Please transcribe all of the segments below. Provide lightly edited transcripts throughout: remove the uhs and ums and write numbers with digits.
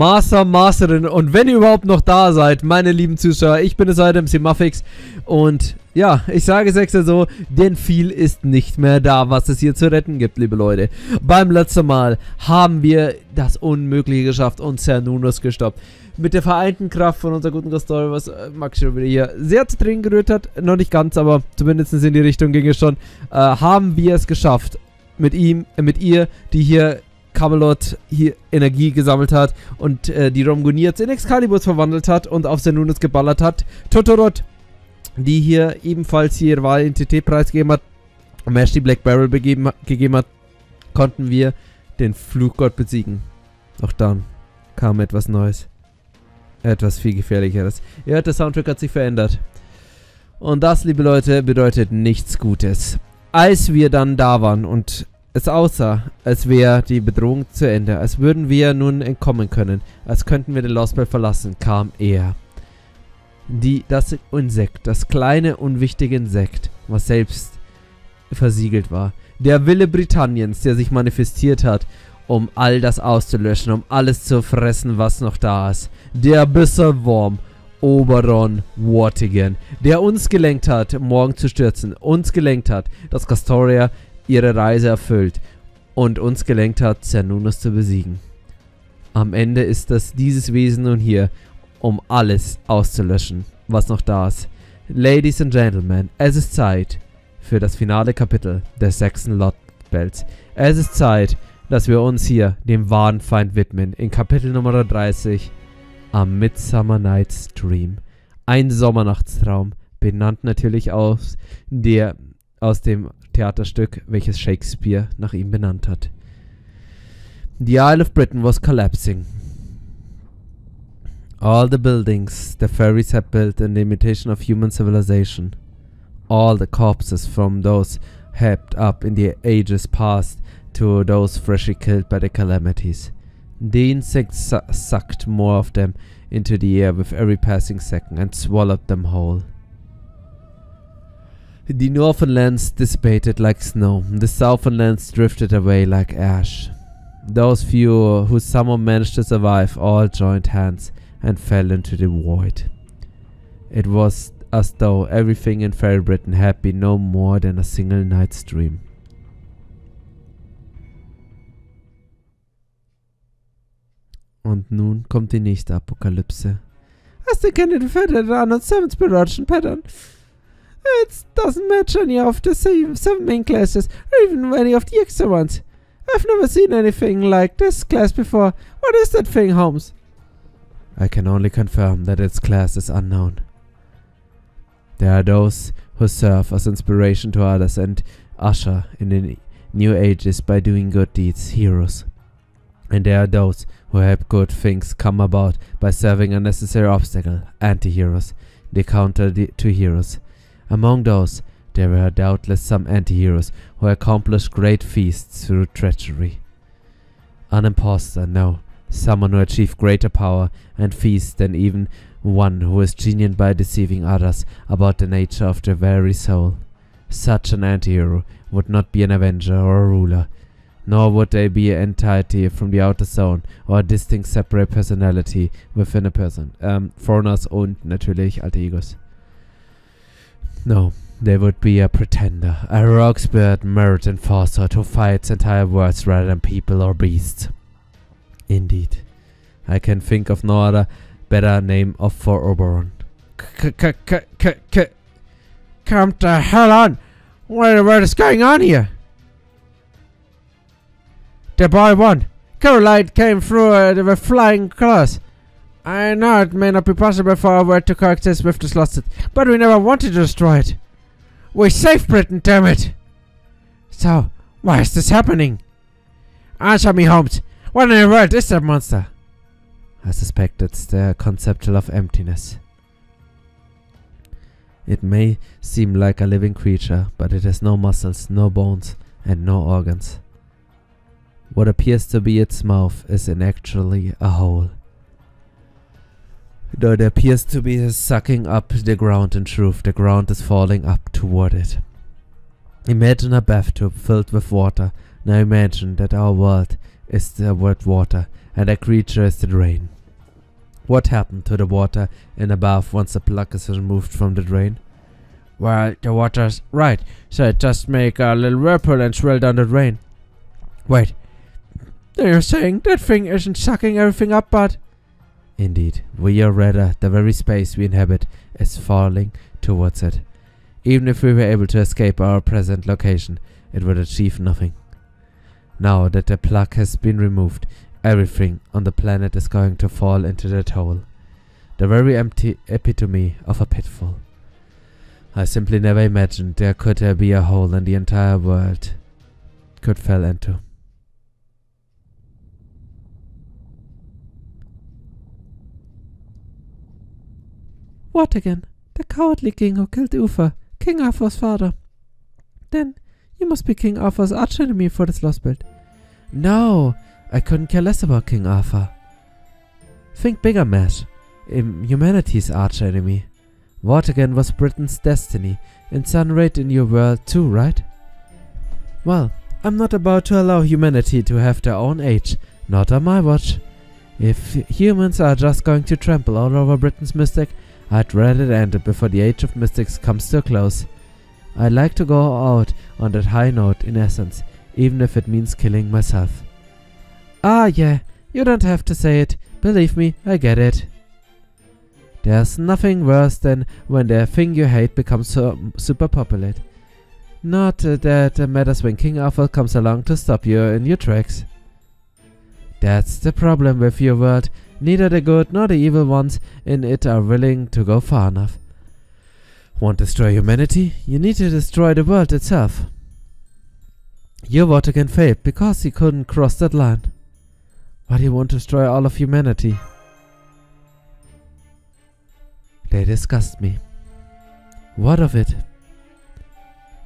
Masterin und wenn ihr überhaupt noch da seid, meine lieben Zuschauer, ich bin es heute MC Muffix und ja, ich sage es extra so, denn viel ist nicht mehr da, was es hier zu retten gibt, liebe Leute. Beim letzten Mal haben wir das Unmögliche geschafft und Cernunnos gestoppt. Mit der vereinten Kraft von unserer guten Gaston, was Max schon wieder hier sehr zu Tränen gerührt hat, noch nicht ganz, aber zumindest in die Richtung ging es schon, haben wir es geschafft, mit ihm, mit ihr, die hier Camelot hier Energie gesammelt hat und die Romgoniers in Excaliburs verwandelt hat und auf Cernunnos geballert hat. Totorot, die hier ebenfalls hier ihre Wahlidentität preisgegeben hat und Mash die Black Barrel gegeben hat, konnten wir den Fluchgott besiegen. Doch dann kam etwas Neues. Etwas viel Gefährlicheres. Ihr hört, der Soundtrack hat sich verändert. Und das, liebe Leute, bedeutet nichts Gutes. Als wir dann da waren und es aussah, als wäre die Bedrohung zu Ende, als würden wir nun entkommen können, als könnten wir den Lostbelt verlassen, kam er. Das Insekt, das kleine, unwichtige Insekt, was selbst versiegelt war. Der Wille Britanniens, der sich manifestiert hat, um all das auszulöschen, um alles zu fressen, was noch da ist. Der Bisserwurm, Oberon Vortigern, der uns gelenkt hat, morgen zu stürzen, uns gelenkt hat, dass Castoria ihre Reise erfüllt und uns gelenkt hat, Cernunnos zu besiegen. Am Ende ist das dieses Wesen nun hier, um alles auszulöschen, was noch da ist. Ladies and Gentlemen, es ist Zeit für das finale Kapitel des 6. Lostbelts. Es ist Zeit, dass wir uns hier dem wahren Feind widmen. In Kapitel Nummer 30 am Midsummer Night's Dream. Ein Sommernachtstraum, benannt natürlich aus dem Theaterstück, welches Shakespeare nach ihm benannt hat. The Isle of Britain was collapsing. All the buildings the fairies had built in imitation of human civilization. All the corpses from those heaped up in the ages past to those freshly killed by the calamities. The insects sucked more of them into the air with every passing second and swallowed them whole. The northern lands dissipated like snow, the southern lands drifted away like ash. Those few who somehow managed to survive all joined hands and fell into the void. It was as though everything in Fairy Britain had been no more than a single night's dream. Und nun kommt die nächste Apokalypse. As the candidate feathered on a 7th production pattern. It doesn't match any of the 7 main classes, or even any of the extra ones. I've never seen anything like this class before. What is that thing, Holmes? I can only confirm that its class is unknown. There are those who serve as inspiration to others and usher in the new ages by doing good deeds, heroes. And there are those who help good things come about by serving a necessary obstacle, anti-heroes, the counter to heroes. Among those, there were doubtless some anti-heroes who accomplished great feats through treachery. An impostor, no, someone who achieved greater power and feats than even one who is genuine by deceiving others about the nature of their very soul. Such an anti-hero would not be an avenger or a ruler, nor would they be an entity from the outer zone or a distinct separate personality within a person. Foreigners und natürlich alter egos. No, they would be a pretender, a rogue spirit, merit and falsehood who fights entire worlds rather than people or beasts. Indeed, I can think of no other better name for Oberon. Come the hell on! What is going on here? The boy won. Caroline came through with flying colors. I know it may not be possible for our world to coexist with this Lostbelt, but we never wanted to destroy it. We saved Britain, damn it! So, why is this happening? Answer me, Holmes. What in the world is that monster? I suspect it's the conceptual of emptiness. It may seem like a living creature, but it has no muscles, no bones, and no organs. What appears to be its mouth is actually a hole. Though it appears to be sucking up the ground, in truth, the ground is falling up toward it. Imagine a bathtub filled with water. Now imagine that our world is the wet water, and a creature is the rain. What happened to the water in the bath once the plug is removed from the drain? Well, the water's right, so it just make a little whirlpool and swirl down the drain. Wait, you're saying that thing isn't sucking everything up, but... Indeed, we are rather the very space we inhabit is falling towards it. Even if we were able to escape our present location, it would achieve nothing. Now that the plug has been removed, everything on the planet is going to fall into that hole. The very empty epitome of a pitfall. I simply never imagined there could be a hole in the entire world could fall into. What again? The cowardly king who killed Uther, King Arthur's father. Then you must be King Arthur's archenemy for this Lostbelt. No, I couldn't care less about King Arthur. Think bigger, Matt. Humanity's archenemy. Vortigern was Britain's destiny, incinerated in your world too, right? Well, I'm not about to allow humanity to have their own age, not on my watch. If humans are just going to trample all over Britain's mystic, I'd rather it ended before the age of mystics comes to a close. I'd like to go out on that high note in essence, even if it means killing myself. Ah yeah, you don't have to say it, believe me, I get it. There's nothing worse than when the thing you hate becomes so super popular. Not that it matters when King Arthur comes along to stop you in your tracks. That's the problem with your world. Neither the good nor the evil ones in it are willing to go far enough. Want to destroy humanity? You need to destroy the world itself. Your Vortigern failed because he couldn't cross that line. Why do you want to destroy all of humanity? They disgust me. What of it?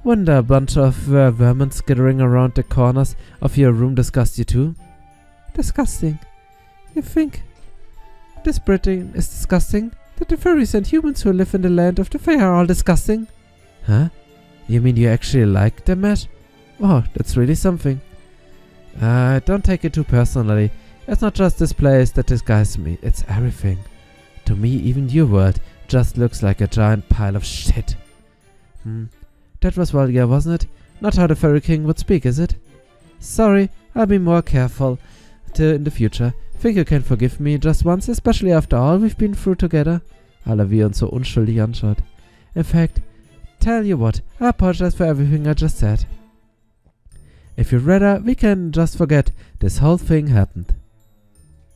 Wouldn't a bunch of vermin skittering around the corners of your room disgust you too? Disgusting. You think this Britain is disgusting? That the fairies and humans who live in the land of the Fae are all disgusting? Huh? You mean you actually like them, Matt? Oh, that's really something. Don't take it too personally. It's not just this place that disgusts me, it's everything. To me, even your world just looks like a giant pile of shit. That was vulgar, wasn't it? Not how the Fairy King would speak, is it? Sorry, I'll be more careful in the future. Think you can forgive me just once, especially after all we've been through together? Alle wie uns so unschuldig anschaut. In fact, tell you what, I apologize for everything I just said. If you'd rather, we can just forget this whole thing happened.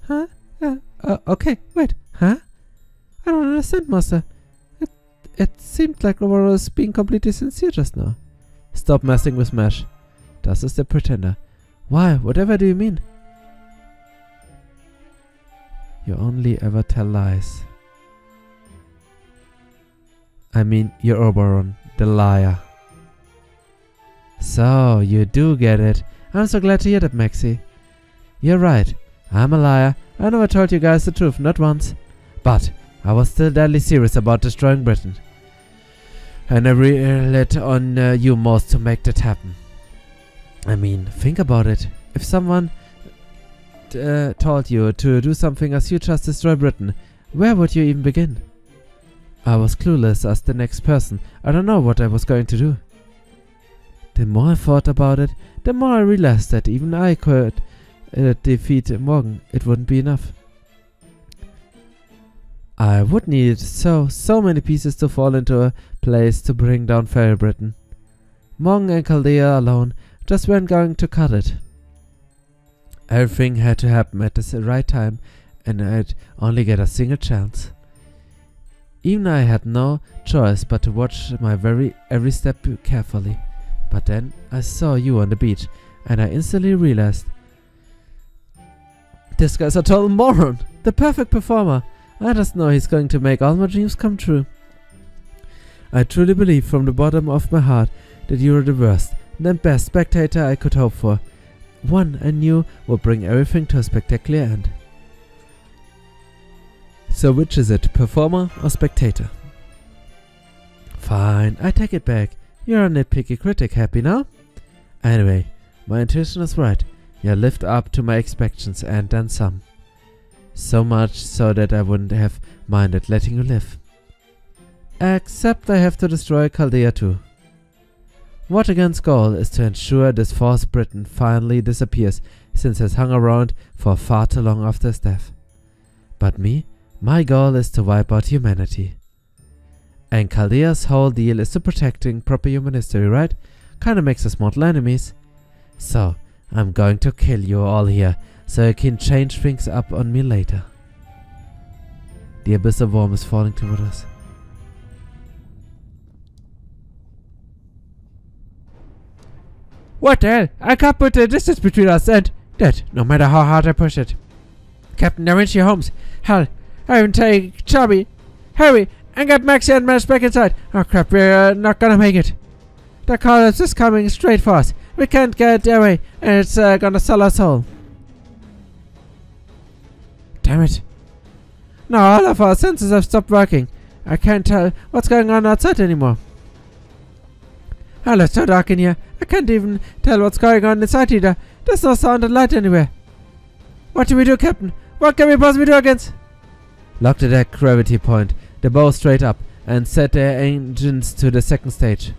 Huh? Okay, wait, huh? I don't understand, Master. It seemed like Oberon was being completely sincere just now. Stop messing with Mesh. Das ist der Pretender. Why? Whatever do you mean? You only ever tell lies. I mean, you're Oberon, the liar. So, you do get it. I'm so glad to hear that, Maxie. You're right. I'm a liar. I never told you guys the truth, not once. But I was still deadly serious about destroying Britain. And I relied on you most to make that happen. I mean, think about it. If someone told you to do something as huge as destroy Britain, where would you even begin? I was clueless as the next person. I don't know what I was going to do. The more I thought about it, the more I realized that even I could defeat Morgan. It wouldn't be enough. I would need so many pieces to fall into a place to bring down Fairy Britain. Morgan and Chaldea alone just weren't going to cut it. Everything had to happen at the right time, and I'd only get a single chance. Even I had no choice but to watch my every step carefully. But then I saw you on the beach, and I instantly realized this guy's a total moron, the perfect performer. I just know he's going to make all my dreams come true. I truly believe from the bottom of my heart that you are the worst and best spectator I could hope for. One I knew would bring everything to a spectacular end. So which is it, performer or spectator? Fine, I take it back. You're a nitpicky critic, happy now? Anyway, my intuition is right. You lived up to my expectations and then some. So much so that I wouldn't have minded letting you live. Except I have to destroy Chaldea too. Vortigern's goal is to ensure this false Briton finally disappears, since he has hung around for far too long after his death. But my goal is to wipe out humanity. And Chaldea's whole deal is to protecting proper human history, right? Kinda makes us mortal enemies. So, I'm going to kill you all here, so you can change things up on me later. The abyss of worm is falling toward us. What the hell? I can't put the distance between us and that, no matter how hard I push it. Captain Da Vinci Holmes, hell, I even take Chubby. Hurry, and get Maxie and Mash back inside. Oh crap, we're not gonna make it. The collapse is coming straight for us. We can't get away, and it's gonna sell us all. Damn it. Now all of our senses have stopped working. I can't tell what's going on outside anymore. Hell, it's so dark in here. I can't even tell what's going on inside either. There's no sound or light anywhere. What do we do, Captain? What can we possibly do against? Lock the deck gravity point, the bow straight up, and set their engines to the second stage.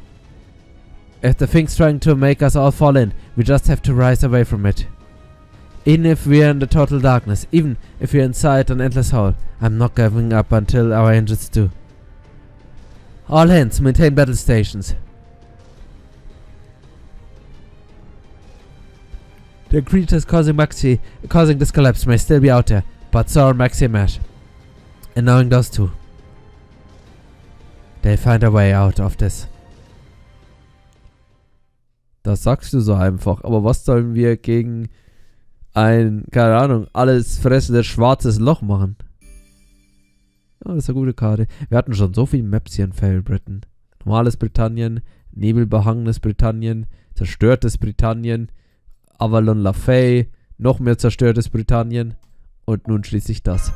If the thing's trying to make us all fall in, we just have to rise away from it. Even if we're in the total darkness, even if we're inside an endless hole, I'm not giving up until our engines do. All hands, maintain battle stations. The creatures causing this collapse may still be out there, but so are Maxi and Mash. And knowing those two, they'll find a way out of this. Das sagst du so einfach, aber was sollen wir gegen ein, keine Ahnung, alles fressendes schwarzes Loch machen? Oh, das ist eine gute Karte. Wir hatten schon so viele Maps hier in Fail Britain. Normales Britannien, nebelbehangenes Britannien, zerstörtes Britannien, Avalon le Fae, noch mehr zerstörtes Britannien und nun schließlich das.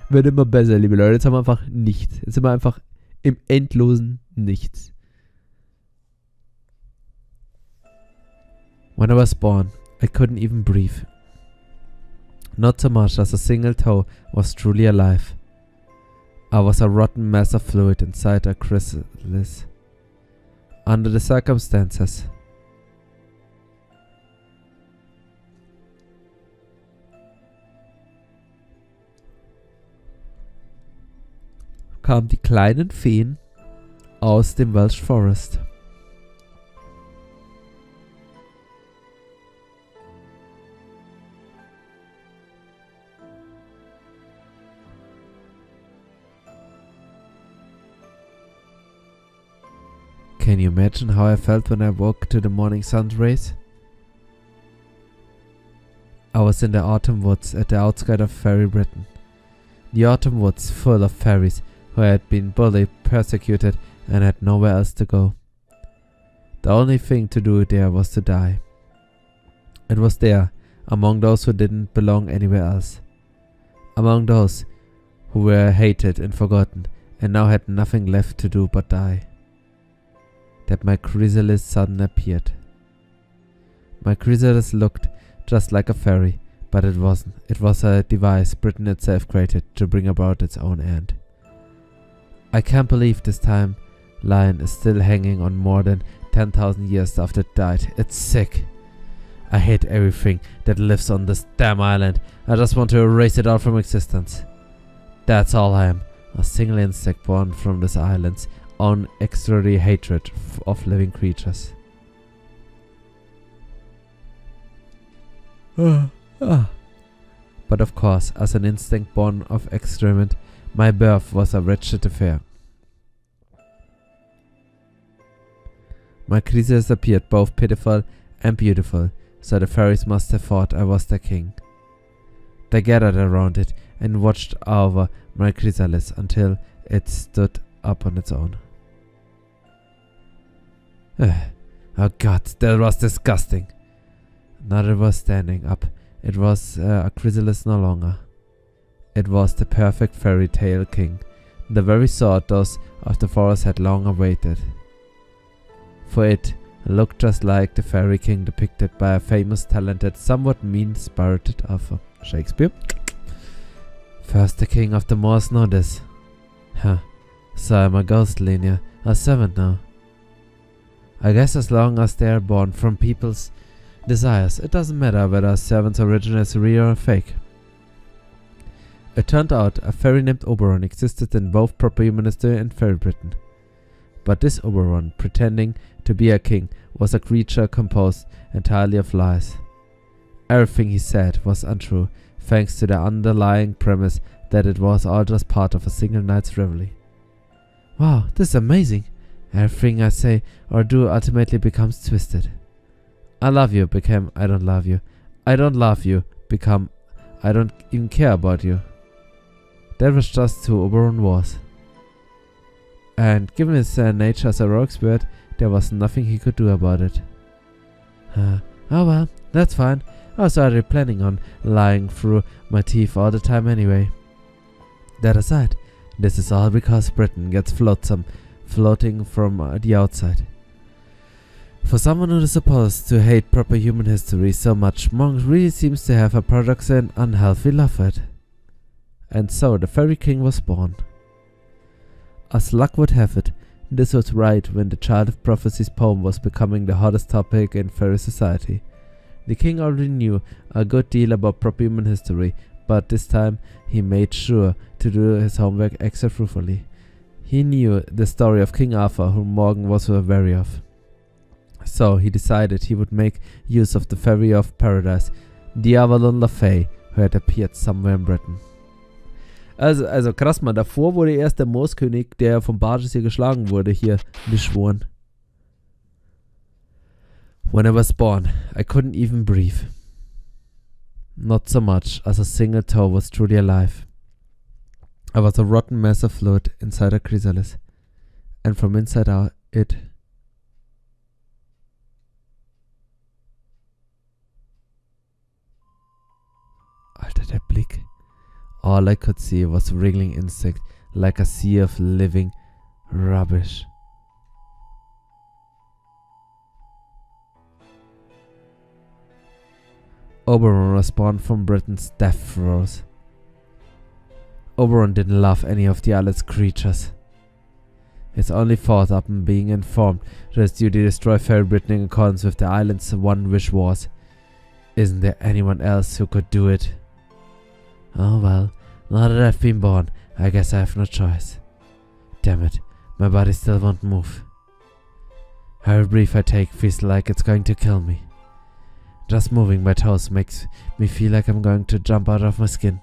Wird immer besser, liebe Leute. Jetzt haben wir einfach nichts. Jetzt sind wir einfach im endlosen Nichts. When I was born, I couldn't even breathe. Not so much as a single toe was truly alive. I was a rotten mass of fluid inside a chrysalis. Under the circumstances, kamen die kleinen Feen aus dem Welsh Forest. Can you imagine how I felt when I woke to the morning sun's rays? I was in the autumn woods at the outskirts of Fairy Britain. The autumn woods full of fairies who had been bullied, persecuted, and had nowhere else to go. The only thing to do there was to die. It was there, among those who didn't belong anywhere else. Among those who were hated and forgotten, and now had nothing left to do but die. That my chrysalis suddenly appeared. My chrysalis looked just like a fairy, but it wasn't. It was a device Britain itself created to bring about its own end. I can't believe this timeline is still hanging on more than 10,000 years after it died. It's sick. I hate everything that lives on this damn island. I just want to erase it out from existence. That's all I am. A single insect born from this island's own extraordinary hatred of living creatures. But of course, as an instinct born of excrement, my birth was a wretched affair. My chrysalis appeared both pitiful and beautiful, so the fairies must have thought I was their king. They gathered around it and watched over my chrysalis until it stood up on its own. Oh god, that was disgusting. Now that it was standing up, it was a chrysalis no longer. It was the perfect fairy tale king, the very sort those of the forest had long awaited. For it looked just like the fairy king depicted by a famous, talented, somewhat mean-spirited author, Shakespeare. First the king of the Moors know this. Huh. So I'm a ghostly near, a servant now. I guess as long as they are born from people's desires, it doesn't matter whether a servant's origin is real or fake. It turned out a fairy named Oberon existed in both proper human history and fairy Britain. But this Oberon, pretending to be a king, was a creature composed entirely of lies. Everything he said was untrue, thanks to the underlying premise that it was all just part of a single night's revelry. Wow, this is amazing. Everything I say or do ultimately becomes twisted. I love you became I don't love you. I don't love you become I don't even care about you. That was just who Oberon was. And given his nature as a rogue spirit, there was nothing he could do about it. Oh well, that's fine. I was already planning on lying through my teeth all the time anyway. That aside, this is all because Britain gets floating from the outside. For someone who is supposed to hate proper human history so much, Monk really seems to have a paradox and unhealthy love for it. And so the Fairy King was born. As luck would have it, this was right when the Child of Prophecy's poem was becoming the hottest topic in fairy society. The king already knew a good deal about proper human history, but this time he made sure to do his homework extra fruitfully. He knew the story of King Arthur, whom Morgan was wary of. So he decided he would make use of the Fairy of Paradise, the Avalon le Fae, who had appeared somewhere in Britain. Also krass, man, davor wurde erst der Mooskönig, der vom Barges hier geschlagen wurde, hier beschworen. When I was born, I couldn't even breathe. Not so much as a single toe was truly alive. I was a rotten mess of fluid inside a chrysalis, and from inside out it... Alter, der Blick. All I could see was wriggling insect like a sea of living rubbish. Oberon was born from Britain's death throes. Oberon didn't love any of the island's creatures. His only thought upon being informed that his duty to destroy Fairy Britain in accordance with the island's one wish was, isn't there anyone else who could do it? Oh well, now that I've been born, I guess I have no choice. Damn it, my body still won't move. Every breath I take feels like it's going to kill me. Just moving my toes makes me feel like I'm going to jump out of my skin.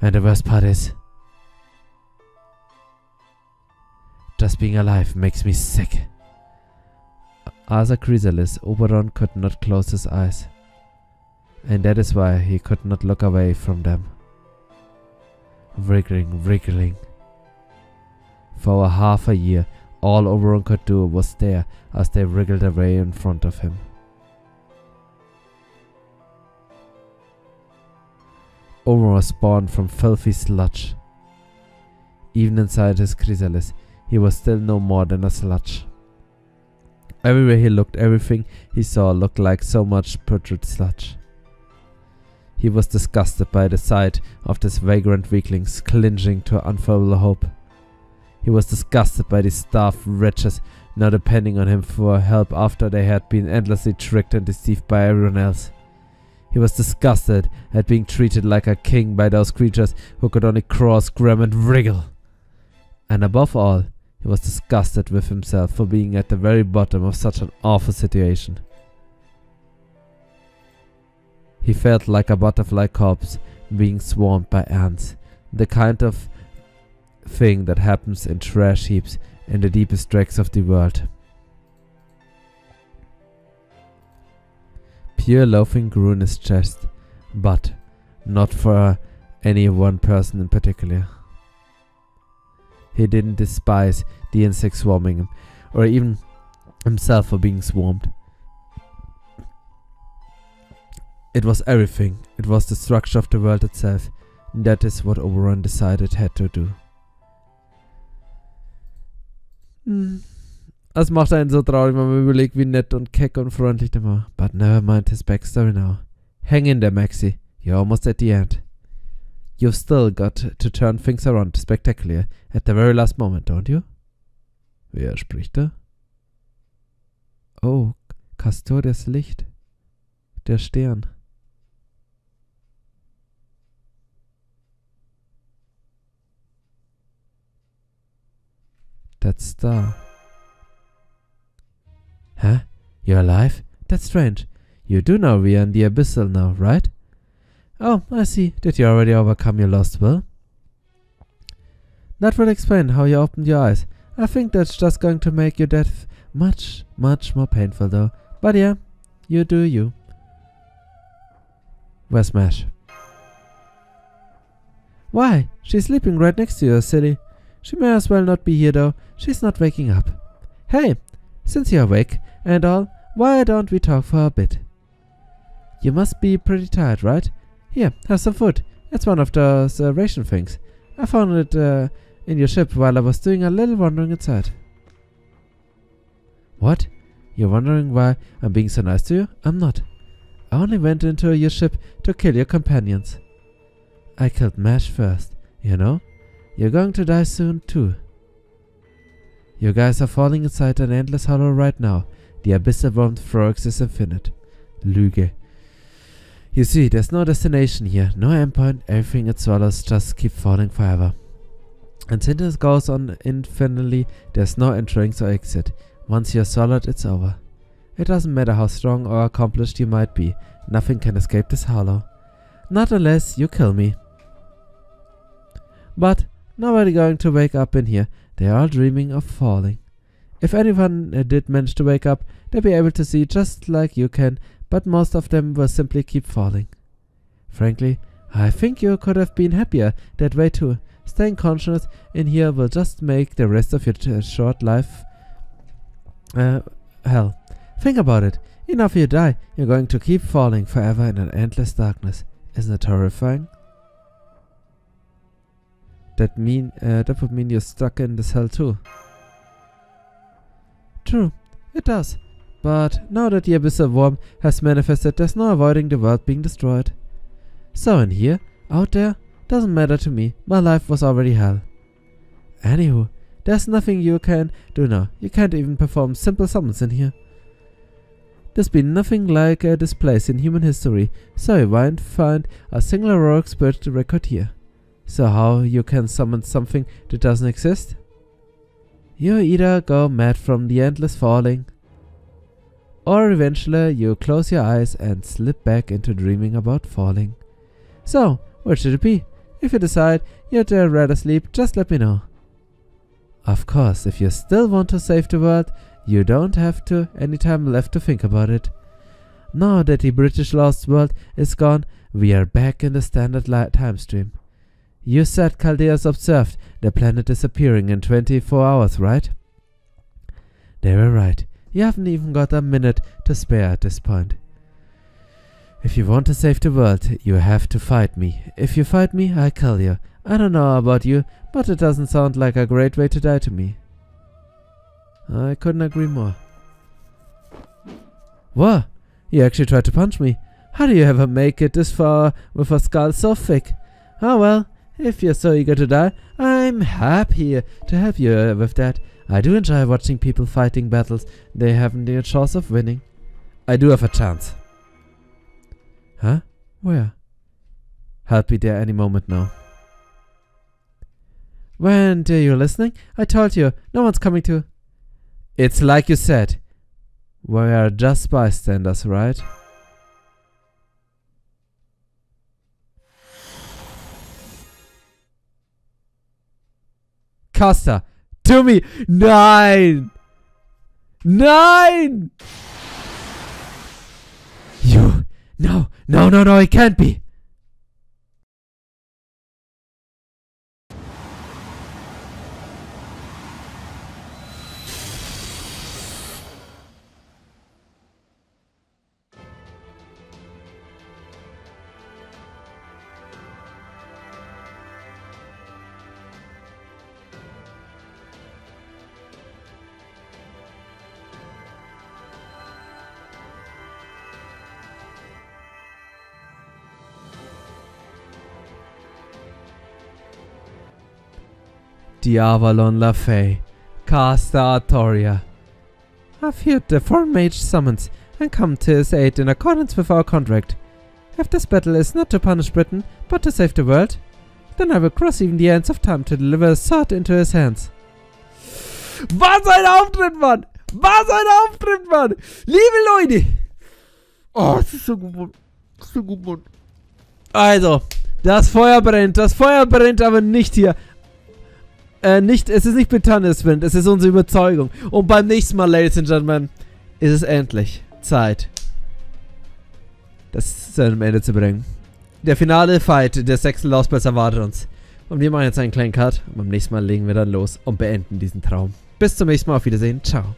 And the worst part is, just being alive makes me sick. As a chrysalis, Oberon could not close his eyes. And that is why he could not look away from them. Wriggling. For half a year, all Oberon could do was stare as they wriggled away in front of him. Oberon was spawned from filthy sludge. Even inside his chrysalis, he was still no more than a sludge. Everywhere he looked, everything he saw looked like so much putrid sludge. He was disgusted by the sight of these vagrant weaklings clinging to unfurlable hope. He was disgusted by these starved wretches now depending on him for help after they had been endlessly tricked and deceived by everyone else. He was disgusted at being treated like a king by those creatures who could only crawl, scram and wriggle. And above all, he was disgusted with himself for being at the very bottom of such an awful situation. He felt like a butterfly corpse being swarmed by ants, the kind of thing that happens in trash heaps in the deepest tracks of the world. Pure loathing grew in his chest, but not for any one person in particular. He didn't despise the insects swarming him, or even himself for being swarmed. It was everything. It was the structure of the world itself. That is what Oberon decided had to do. Das macht einen so traurig, wenn man überlegt, wie nett und keck und freundlich der war. But never mind his backstory now. Hang in there, Maxi. You're almost at the end. You've still got to turn things around spectacularly at the very last moment, don't you? Wer spricht da? Oh, Kastor, das Licht. Der Stern. That star. Huh? You're alive? That's strange. You do know we are in the Abyssal now, right? Oh, I see. Did you already overcome your lost will? That would explain how you opened your eyes. I think that's just going to make your death much, much more painful though. But yeah, you do you. Where's Mash? Why? She's sleeping right next to you, silly. She may as well not be here though. She's not waking up. Hey, since you're awake and all, why don't we talk for a bit? You must be pretty tired, right? Here, have some food. It's one of those ration things. I found it in your ship while I was doing a little wandering inside. What? You're wondering why I'm being so nice to you? I'm not. I only went into your ship to kill your companions. I killed Mash first, you know? You're going to die soon too. You guys are falling inside an endless hollow right now. The abyssal warmth Frogs is infinite. Lüge. You see, there's no destination here, no endpoint, everything it swallows just keeps falling forever. And since it goes on infinitely, there's no entrance or exit. Once you're swallowed, it's over. It doesn't matter how strong or accomplished you might be, nothing can escape this hollow. Not unless you kill me. But nobody going to wake up in here, they're all dreaming of falling. If anyone did manage to wake up, they'd be able to see just like you can, but most of them will simply keep falling. Frankly, I think you could have been happier that way too. Staying conscious in here will just make the rest of your short life hell. Think about it. Even after you die, you're going to keep falling forever in an endless darkness. Isn't it horrifying? That would mean you're stuck in this hell too. True, it does. But now that the abyssal worm has manifested, there's no avoiding the world being destroyed. So in here, out there, doesn't matter to me. My life was already hell. Anywho, there's nothing you can do now. You can't even perform simple summons in here. There's been nothing like this place in human history, so you won't find a single heroic spirit record here. So how you can summon something that doesn't exist? You either go mad from the endless falling, or eventually you close your eyes and slip back into dreaming about falling. So, what should it be? If you decide you'd rather sleep, just let me know. Of course, if you still want to save the world, you don't have any time left to think about it. Now that the British Lost World is gone, we are back in the standard time stream. You said Chaldea's observed the planet disappearing in 24 hours, right? They were right. You haven't even got a minute to spare at this point. If you want to save the world, you have to fight me. If you fight me, I kill you. I don't know about you, but it doesn't sound like a great way to die to me. I couldn't agree more. What? You actually tried to punch me? How do you ever make it this far with a skull so thick? Oh well, if you're so eager to die, I'm happy to help you with that. I do enjoy watching people fighting battles they haven't a chance of winning. I do have a chance. Huh? Where? Help be there any moment now. When you're listening, I told you, no one's coming to. It's like you said. We are just bystanders, right? Costa, to me! Nein! Nein! You! No, no, no, no, it can't be! Die Avalon le Fae. Caster Artoria. I've heard the foreign mage summons and come to his aid in accordance with our contract. If this battle is not to punish Britain, but to save the world, then I will cross even the ends of time to deliver a sword into his hands. Was ein Auftritt, Mann! Was ein Auftritt, Mann! Liebe Leute! Oh, das ist so gut, Mann. Das ist so gut, Mann. Also, das Feuer brennt, aber nicht hier. Es ist nicht Britannias-Wind, es ist unsere Überzeugung. Und beim nächsten Mal, Ladies and Gentlemen, ist es endlich Zeit, das zu einem Ende zu bringen. Der finale Fight der 6. Lostbelt erwartet uns. Und wir machen jetzt einen kleinen Cut. Und beim nächsten Mal legen wir dann los und beenden diesen Traum. Bis zum nächsten Mal, auf Wiedersehen, ciao.